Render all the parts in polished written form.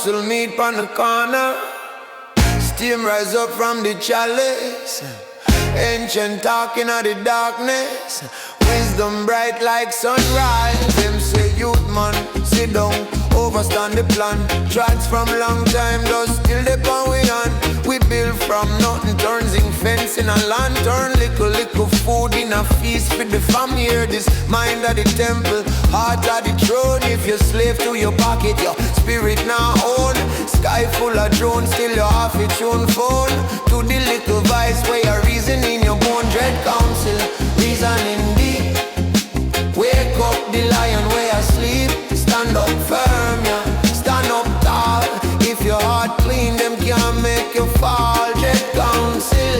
council meet on the corner. Steam rise up from the chalice. Ancient talking of the darkness. Wisdom bright like sunrise. Them say youth man, sit down, overstand the plan. Tracks from long time, just still the pan we on. We build from nothing, turns in fence in a lantern. Little food in a feast for the fam here. This mind of the temple, heart of the throne. If you're slave to your pocket, your spirit now own. Sky full of drones, still you have it your phone. To the little vice where you're reason in your bone. Dread council, reasoning deep. Wake up the lion where you sleep. Stand up firm, yeah, stand up tall. If your heart clean, them can't make you fall. Dread council,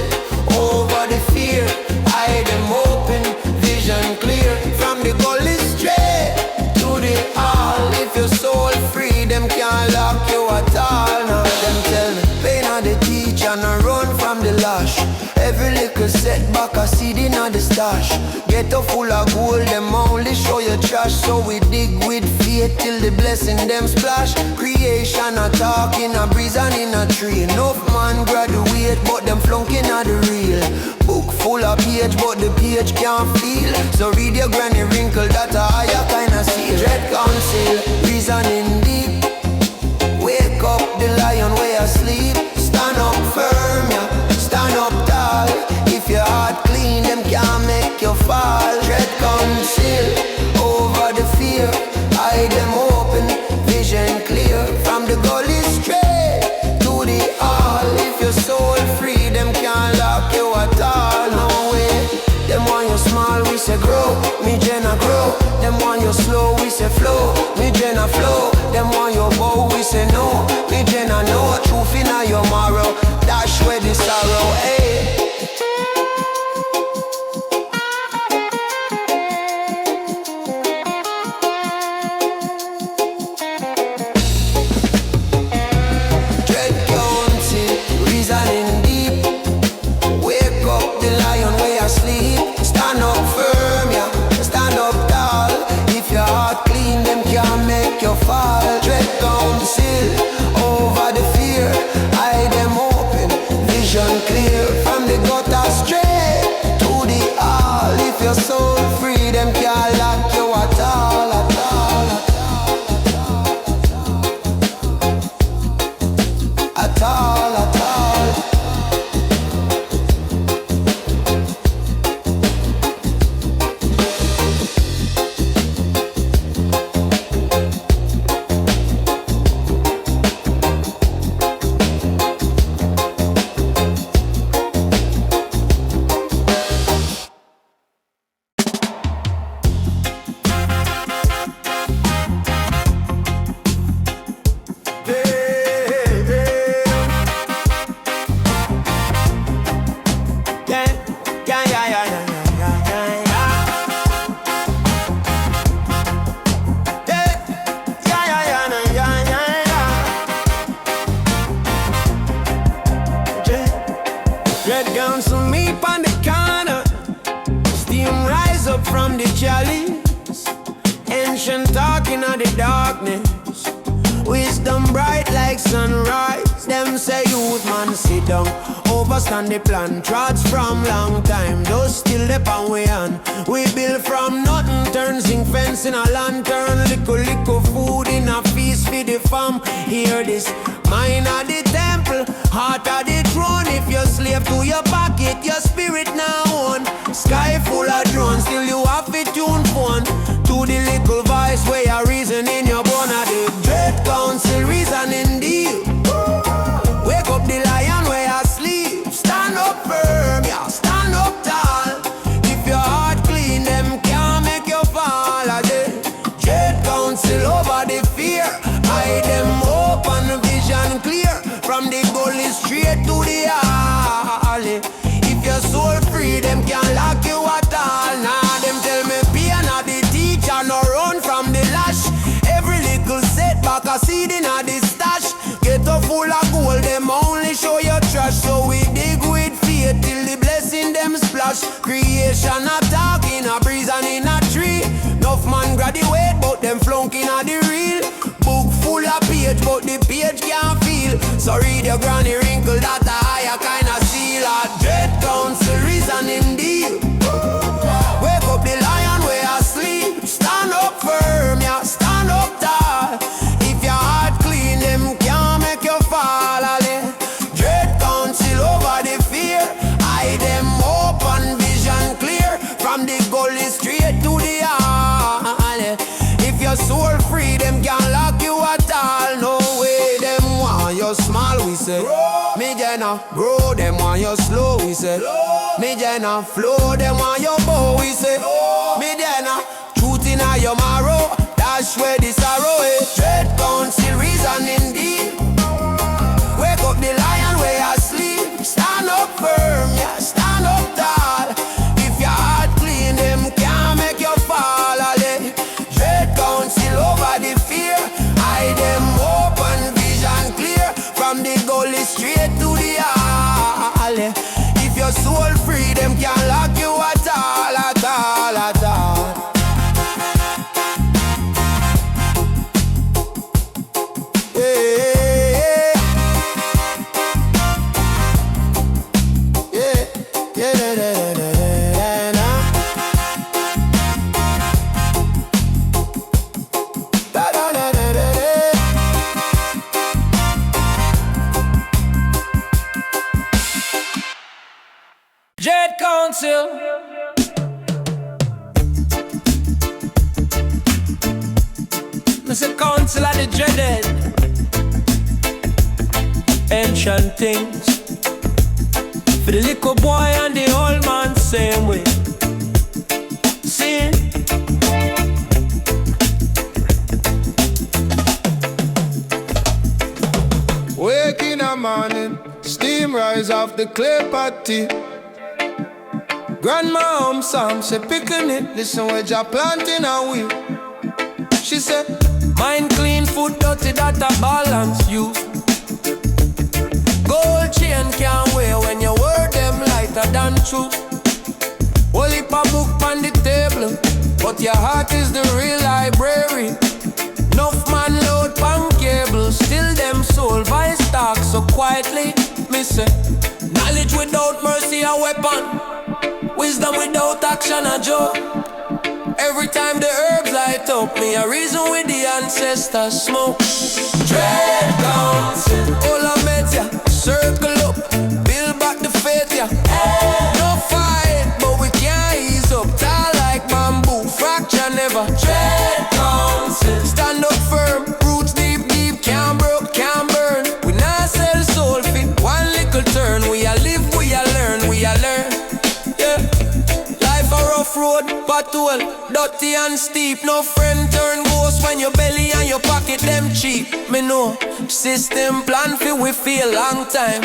over the fear. Eye them open, vision clear. From the gully straight to the hall. If your soul free, them can't lock you at all. Now them tell me, pain on the teach and I run from the lash. Every little setback I see in the stash. Get a full of gold, them only show you trash. So we dig with faith till the blessing them splash. Creation a talk in a breeze and in a tree. Enough man graduate but them flunking at the real. Book full of page but the page can't feel. So read your granny wrinkle, that a higher kind of seal. Dread council, reasoning deep. Wake up the lion where you sleep. Stand up firm, yeah, stand up tall. If your heart clean, them can't make you fall. Dread council, over the fear. Eye them open, vision clear. From the gully straight to the hall. If your soul free, them can't lock you at all. No way. Them want you small, we say grow. Me Jenna grow. Them want you slow, we say flow. Me Jenna flow. Them want you bow, we say no. Me Jenna know. Truth in your marrow. Dash where the sorrow, hey. Fall, dread council, over the fear. Eye them open, vision clear. From the gutter straight to the hall. If your soul free, them can't lock you at all, at all, at all, at all, at all. Overstand the plan, trots from long time, those still the pan we on. We build from nothing, turns in fence in a lantern. Little food in a feast for the fam. Hear this, mind of the temple, heart of the throne. If you're slave to your pocket, your spirit now on. Sky full of drones, still you have it tune phone. To the little voice where you're reasoning your bone. Of the dread council, reasoning deep. Wake up the lion where you sleep. Stand up firm, yeah, stand up tall. If your heart clean, them can't make you fall again. Dread council over the fear. Eye them open, vision clear. From the gully straight to the alley. If your soul free, them can't lock you at all. Nah, them tell me pain of the teacher, no run from the lash. Every little setback I see in the stash. Get a full of gold, them only show you trash. So we dig with faith till the blessing them splash. Creation a talk in a breeze and in a tree. Enough man of the weight, but them flunking of the real. Book full of page, but the page can't feel. So read your granny wrinkle, that a higher kind of seal. A dread council reasoning deal. Wake up the lion where I sleep. Stand up firm, yeah, stand up tall. If your heart clean, them can't make you fall. Dread council over the fear. Eye them open, vision clear. From the gully straight to the alley. If your soul free, them can't lock you at all. No way, them want you small, we say. Me jenna grow, them want you slow, we say. Me jenna flow, them want you bow, we say. Me jenna truth in your marrow, that's where the sorrow is. Dread council reasoning deep. Wake up the lion where you sleep. Stand up firm, yeah, stand up tall. If your heart clean, them can't make you fall. Dread council over the fear. Eye them open, vision clear. From the gully straight to the alley. If your soul free, them can't lock you at all, at all, at all. Dread Council. Mr. Council of the dreaded ancient things. For the little boy and the old man same way. See? Wake in the morning, steam rise off the clay potty. Grandma home Sam say picking it, listen what you're planting a wheel. She said, mind clean, food dirty, that a balance you. Gold chain can't wear when your word them lighter than truth. Whole heap a book on the table, but your heart is the real library. Enough man load pan cable, still them soul vice talk so quietly. Me say, knowledge without mercy a weapon. Wisdom without action a joke. Every time the herbs light up, me a reason with the ancestors smoke. Dread council, all I met ya, circle up, build back the faith ya. No fight, but we can't ease up. Tall like bamboo, fracture never. Dread council, stand up firm, roots deep, deep, can't broke, can't burn. We not sell soul fit, one little turn. We a live, we a learn, we a learn. Road, patrol, dirty and steep. No friend turn ghost when your belly and your pocket them cheap. Me know, system plan for we feel long time.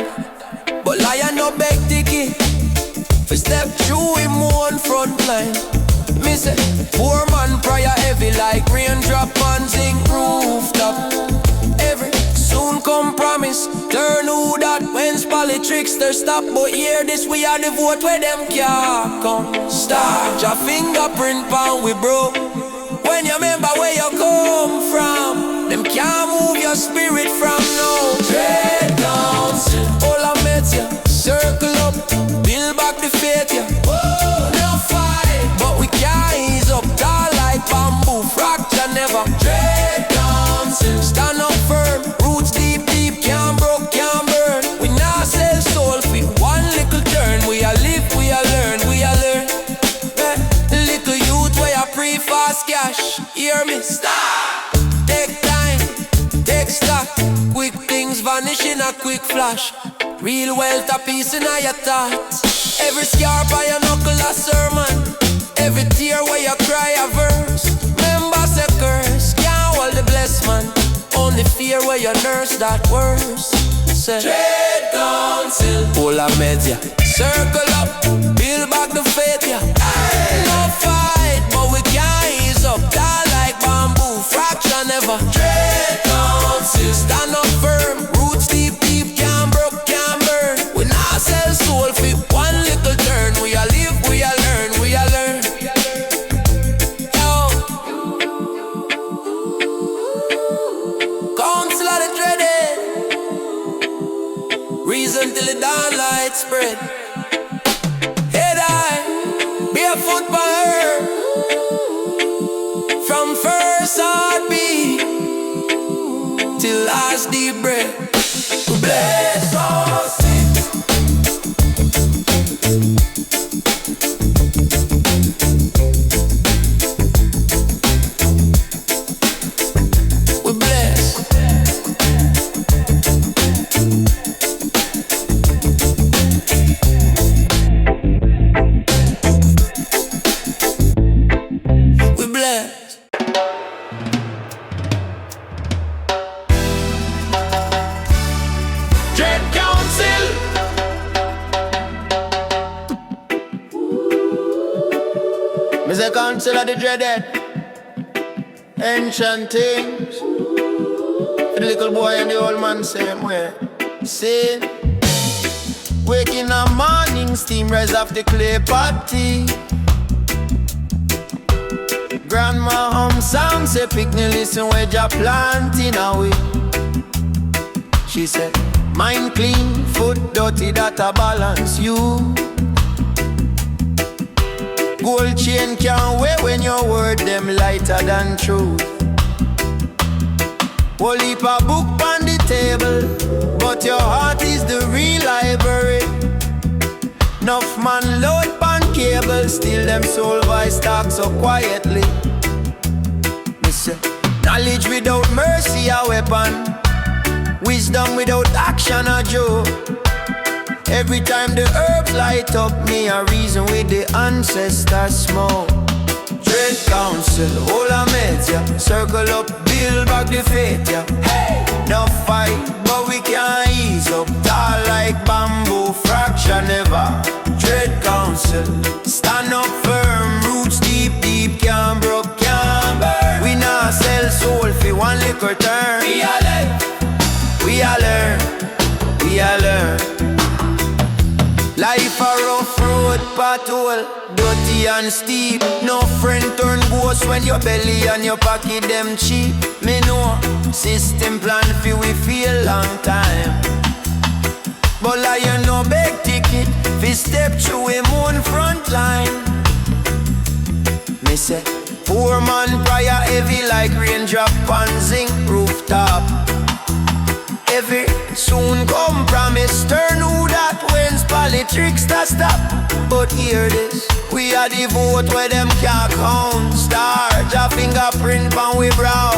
But lion no beg ticky. For step through him one front line. Me say, poor man prayer heavy like raindrop on zinc rooftop. Every soon come promise, turn who that when's politics they stop. But hear this, we are the vote where them can't come. Start your fingerprint pound we broke. When you remember where you come from, them can't move your spirit from no. Dread council, all I met ya, circle up, build back the faith ya. No fight, but we can't ease up. Tall like bamboo, fracture never. Dread council, stand up firm, roots deep, deep, can't broke, can't burn. We not sell soul fit, one little turn. We a live, we a learn, we a learn. Little youth where you pre-fast cash, hear me? Stop. Take time, take stock. Quick things vanish in a quick flash. Real wealth a piece in your thoughts. Every scar by your knuckle a sermon. Every tear where you cry a verse. Remember say curse, can't hold the blessed man. Only fear where you nurse that worse. Say Dread council, all I met ya, circle up, build back the faith ya. No fight, but we can't ease up. Die like bamboo, fracture never. Dread council, stand up firm, roots deep, deep, can't broke, can't burn. We not sell soul fit, one little turn. We a live, we a learn, we a learn. Yo, till the dawn light spread. Head high, barefoot by her. From first heartbeat till last deep breath. We bless all sins. We bless. We bless. Dread Council. Me say council of the dreaded. Ancient things. The little boy and the old man same way. See, wake in the morning, steam rise off the clay potty. Grandma hum song say picnic listen where ya planting away. She said, mind clean, foot dirty, that a balance you. Gold chain can't wear when your word them lighter than truth. Whole heap a book on the table, but your heart is the real library. Enough man load pan cable, still them soul voice talk so quietly. Me say, knowledge without mercy a weapon. Wisdom without action a joke. Every time the herbs light up, me a reason with the ancestors smoke. Dread council, all I met ya. Circle up, build back the faith ya. Hey! No fight, but we can't ease up. Tall like bamboo, fracture never. Dread council, stand up firm. Roots deep, deep, can't broke, can't burn. We not sell soul for one liquor turn. We a live. We a learn, we a learn. Life a rough road, pothole, dirty and steep. No friend turn ghost when your belly and your pocket them cheap. Me know, system plan fi we feel long time. But lion no big ticket, fi step through him own front line. Me say, poor man prayer heavy like raindrop on zinc rooftop. Every soon come promise, turn who that wins politics to stop. But hear this, we are the vote where them can't count. Start a fingerprint on we brow.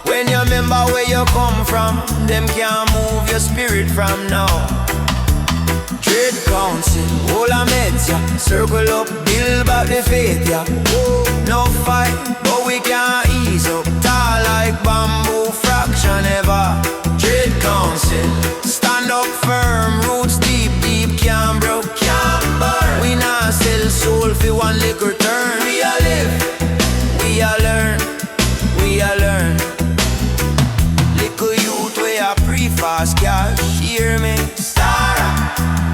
When you remember where you come from, them can't move your spirit from now. Dread council, all I met ya. Circle up, build back the faith ya. No fight, but we can't ease up. Tall like bamboo, fraction never. Dread council, stand up firm. Roots deep, deep, can't broke, can't burn. We not sell soul for one liquor turn. We a live, we a learn, we a learn. Little youth we a pre-fast cash, hear me? Star,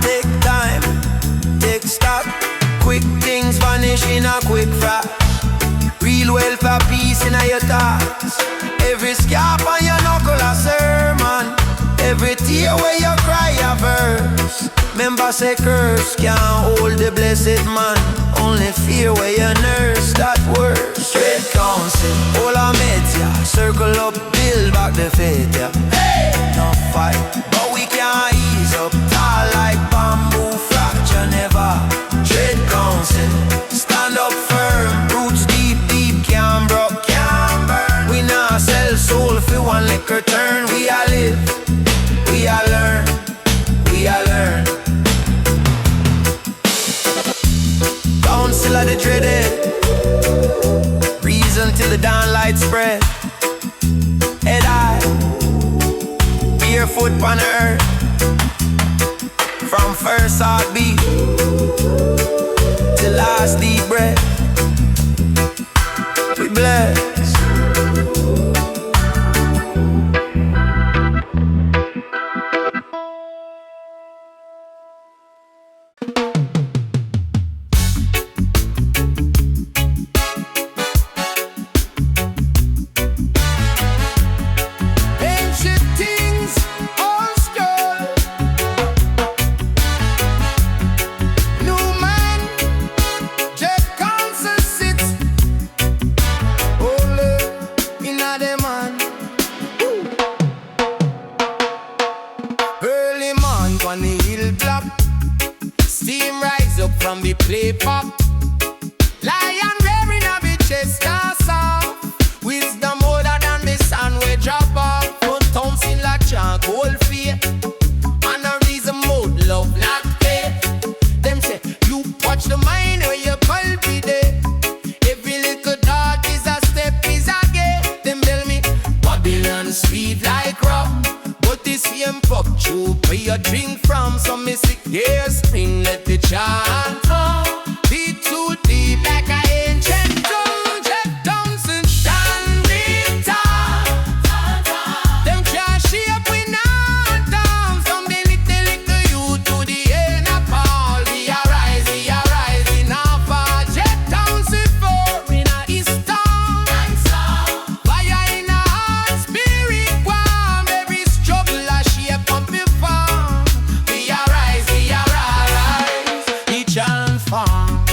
take time, take stock. Quick things vanish in a quick flash. Real wealth a peace in your thoughts. Every scarp on your knuckle a sermon. Every tear where you cry a verse. Remember say curse can't hold the blessed man. Only fear where you nurse that worse. Dread council, all I met ya. Circle up, build back the faith ya. Hey! No fight, but we can't ease up. Tall like bamboo, fracture never. Dread council, stand up firm. Roots deep, deep, can't broke, can't burn. We not sell soul for one liquor turn. We a live, we a learn, we a learn. Council of the dreaded, reason till the dawn light spread. Head high, barefoot on the earth. From first heartbeat till last deep breath. We bless. man. Early man on the hill block, steam rise up from the clay pot. Lion rearing up the chest and soft. Wisdom older than the sun we drop off. Put thumbs in like charcoal fear. And a reason mode love not faith. Them say you watch the mind where you cultivate. Every little dog is a step is a gate. Them tell me Babylon sweet like rum, but this same pop true where you drink from. Some me sick here spring let the chant fall. Deep too deep like an ancient drum. Jet downs and standing tall. Them can't shape we not down. Some they little you to the end of all. We arise in our fall. Jet downs before in our east town. Fire in our heart, spirit warm. Every struggle a shape up before. We arise, each and farm.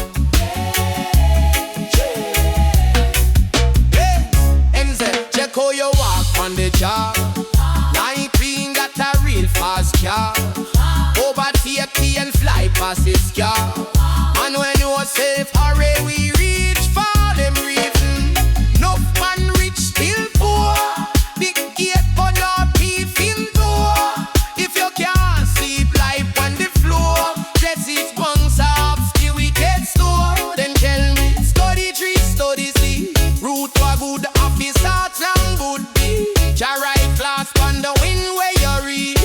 Check how you walk on the job. 19 got a real fast car. Overtake key and fly past his car. And when you safe hurry, we reach for them reason. No man rich still poor. Big gate but no thief in door. If you can't sleep life on the floor, dress his bunks off, still we get store. Then tell me, study tree, study sea. Root for good officer, long good be. Jah right class on the wind where you read.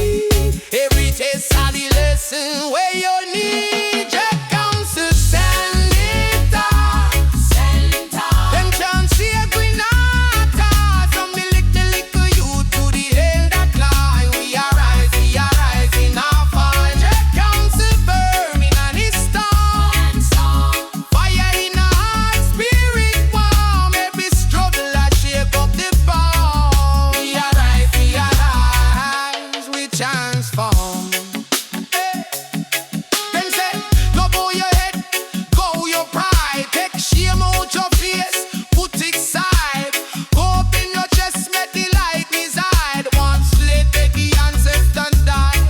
Every test are the lesson where you need. Jah comes to send it out. Them can't see a green heart. From the little you to the end of climb. We arise in our fall. Jah comes to burn in an storm. Fire in our heart, spirit warm. Every struggle I shake up the ball. We arise, we transform. Them say, go bow your head, go your pride. Take shame out your face, put it side. Open your chest, make the light reside. Once let the ancestors die.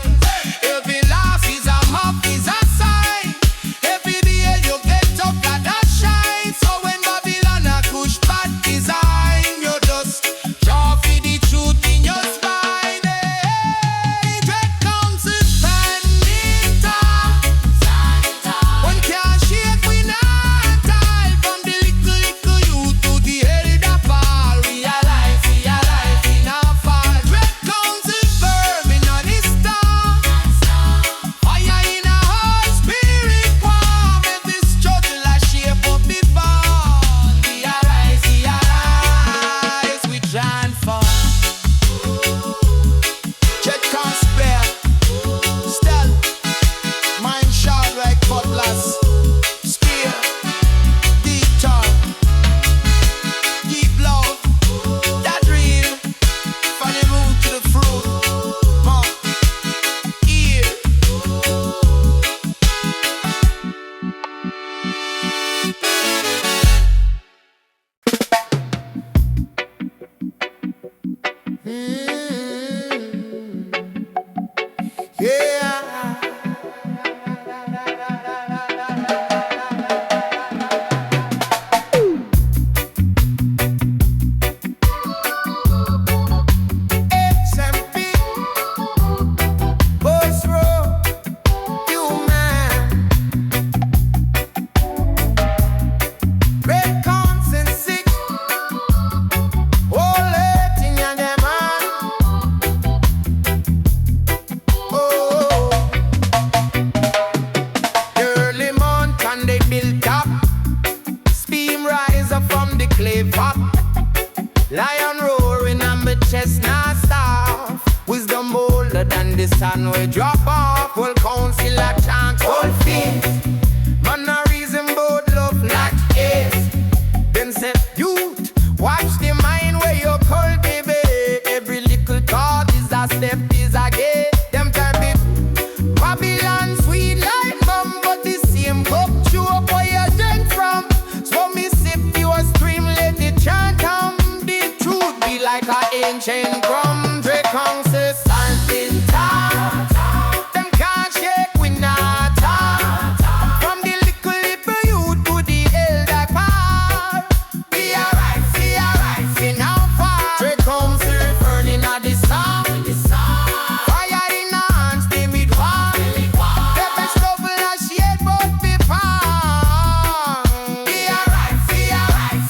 Every laugh is a map, is a sign. Every day you get up, gotta shine. So when Babylon a push bad design, you just draw for the truth in your spine. Hey, dread comes to stand in tall. One can't shake we not die. From the little you to the elder fall. We alive in our fall. Dread comes to burn on this storm. Fire in our heart, spirit warm. Every struggle I shape up the fall. We arise, we transform. Check can't spare. Still, mind sharp like cutlass. Spear, deep talk. Keep love, that real. From the root to the fruit. Ear. Yeah. SMP, Boss Row, you man. Red consent sick. Oh, letting ya them man. Oh, early month and they built up. Steam rise up from the clay pot. Lion roaring and my chest not stop. Wisdom bolder than the sun we drop off. Whole council a chant, whole feet. Man a reason both love like ace. Then said youth, watch the mind where you cultivate. Every little thought is a step, is a gate. Them type it Babylon sweet like mum, but the same cup chew up where you drink from. So me sip your stream, let the chant come. The truth be like a ancient country council standing tall. Them can't shake we not talk. From the little youth to the elder part. We alright, in our part. Trade council burning at the sun. Fire in the hands, they meet one. The best double a shade but be found. We alright,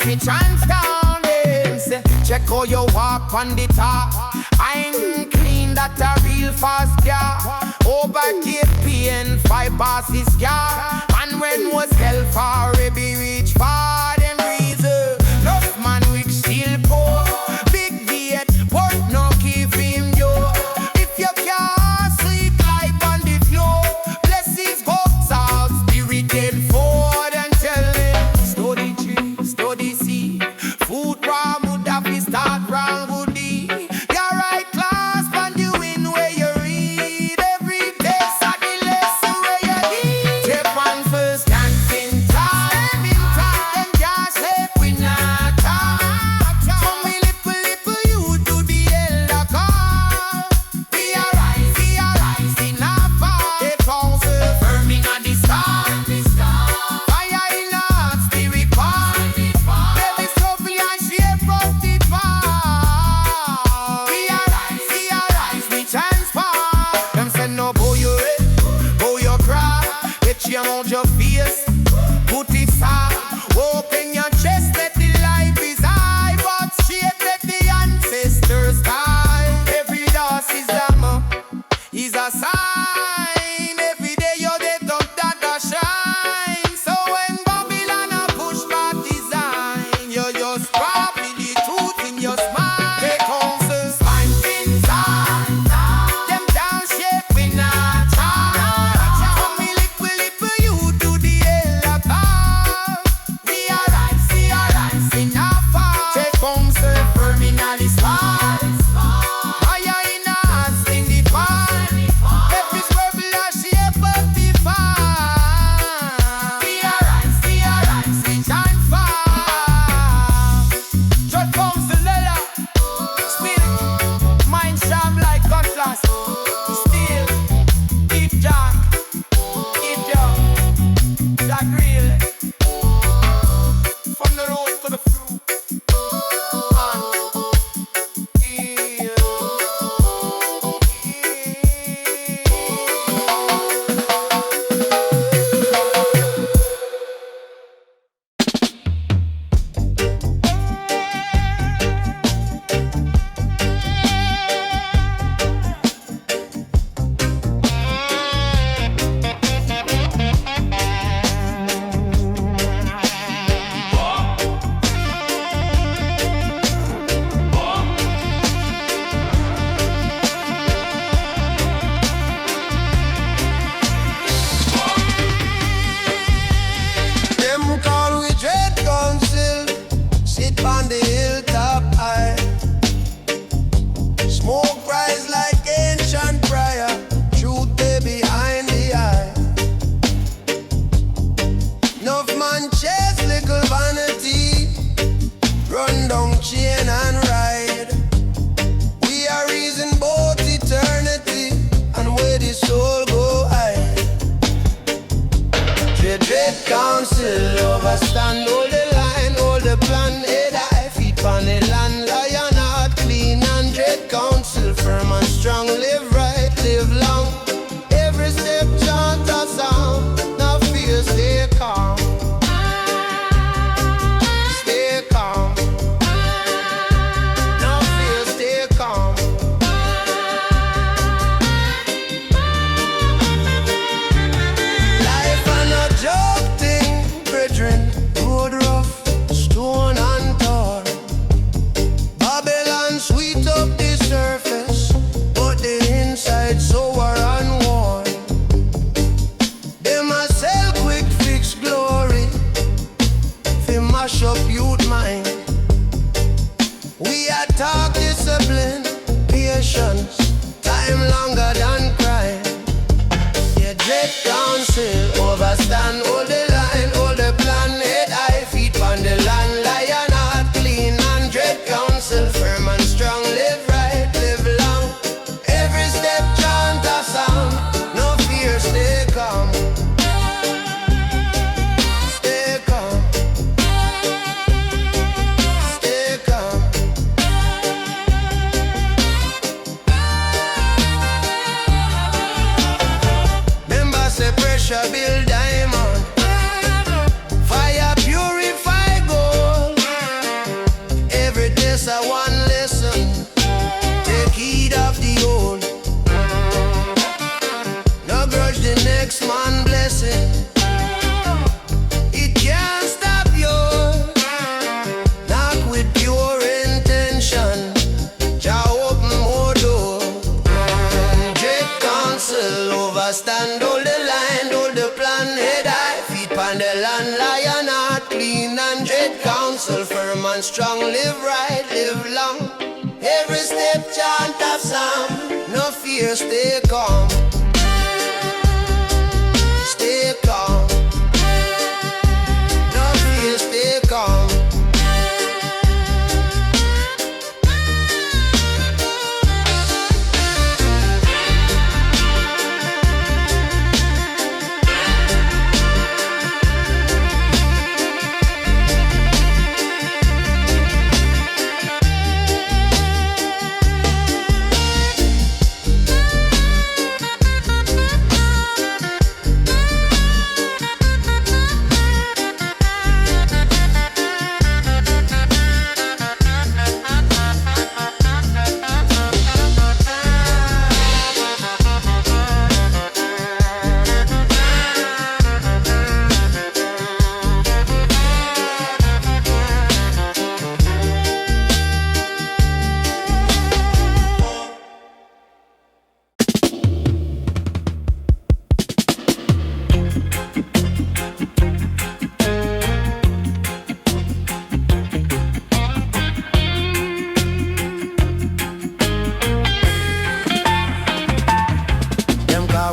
we transdown them. Say, check how you walk on the top. I'm clean, that a real fast car. Over KP and 5 passes car. And when was hell far, we reach far them reason. Enough man with still poor. Big gate, but no keep him yo. If you can't sleep like on the floor, blessings go out, spirited forward and tell them. Study tree, study sea. Food raw would have to start wrong would be. Your right class when you in where you read. Every day so the lesson where you need. Step on first, dancing time. Them can't sleep we not talk. From me little you to the elder call. We arise in our part. They council firming on the star. Fire in our hearts, spirit part. Baby softly and shape up the bar. We arise, we transform. Them say no boy you red, boy you cry. Get you on your face, put it soft. Open your chest, let the life is high. But straight let the ancestors die. Every dance is a sign. Every day you get up that a shine. So when Babylon a push back design, you just copy the truth in your smile. They counsel standing tall. Them down shape we not talk. From me little you to the elder part. We arise in our part. They counsel firming on the stars. Fire in our hearts in the part. Every swerve a shape up the fire. We arise, we shine far. Just counsel Lela. Spirit, mind sharp like cutlass. Steel, deep dark, Jack real. From the road to the floor. Them call we dread council, sit on the hilltop high. Smoke rise like ancient prayer, truth they behind the eye. Enough man chase little vanity, run down chain and ride. We are reason both eternity and where the soul go hide. Dread council overstand all the line, all the plan, head high, feet on the land, lion heart clean and dread council firm and strong, live right, live long. Every step chant a song, now fear stay calm. Stay calm. Now fear stay calm. Life and a joke thing, brethren. Road rough, stone and torn. Babylon sweet up the surface, but the inside sour and worn. Them a sell quick fix glory, fi mash up youth mind. We a talk discipline, patience, time longer than crime. Yeah, dread council overstand all the line, all the plan, head high, feet on the land, lion heart clean and dread council firm and strong. counsel firm and strong, live right, live long. Every step chant of psalm, no fear, stay calm. Stay calm. No fear, stay calm.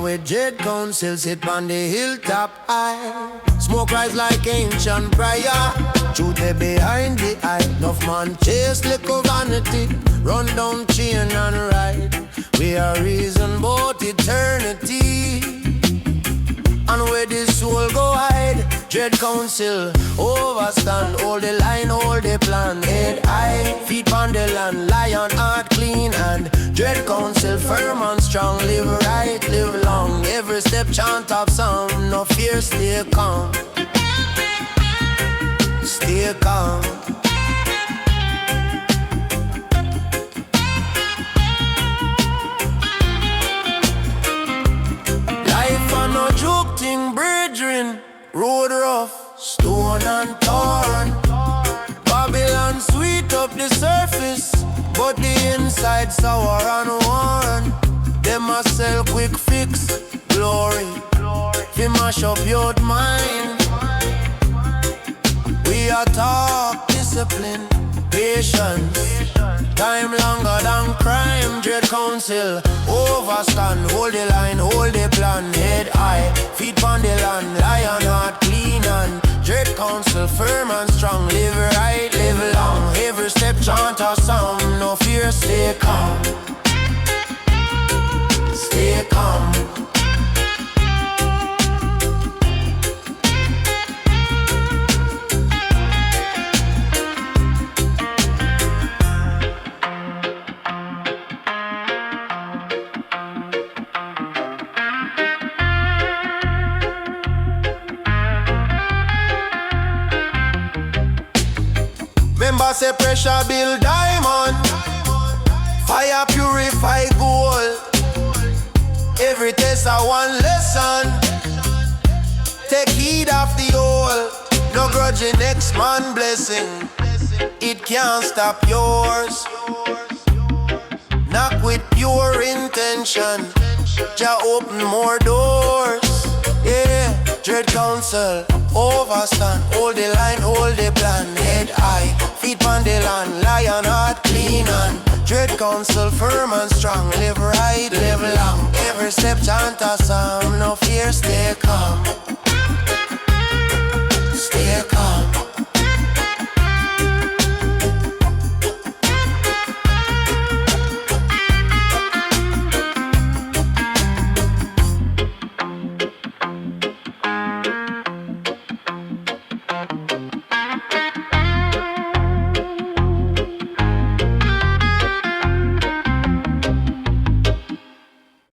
With dread council sit on the hilltop high. Smoke rise like ancient prayer. Truth they behind the eye. Enough man chase little vanity. Run down chain and ride. We are reason about eternity. And where the soul go hide. Dread council overstand. Hold the line, hold the plan. Head high, feet on the land. Lion heart clean and dread council firm and strong. Live right, live long. Every step chant of psalm. No fear, stay calm. Stay calm. Life a no joke thing, brethren. Road rough, stone and torn. Babylon sweet up the surface, but the inside sour and worn. Them a sell quick fix, glory. Fi mash up your mind. We are talk discipline, patience. Time longer than crime. Dread council overstand. Hold the line, hold the plan. Head high, feet on the land. Lion heart clean and dread council firm and strong. Live right, live long. Every step chant a psalm. No fear, stay calm. Stay calm. Remember say pressure build diamond. Fire purify gold. Every test a one lesson. Take heed of the old. No grudge in next man blessing. It can't stop yours. Knock with pure intention. Jah open more doors. Yeah, dread council overstand. Hold the line, hold the plan. Head high, feet on the land. Lion heart clean and dread council firm and strong. Live right, live long. Every step chant a psalm. No fear, stay calm.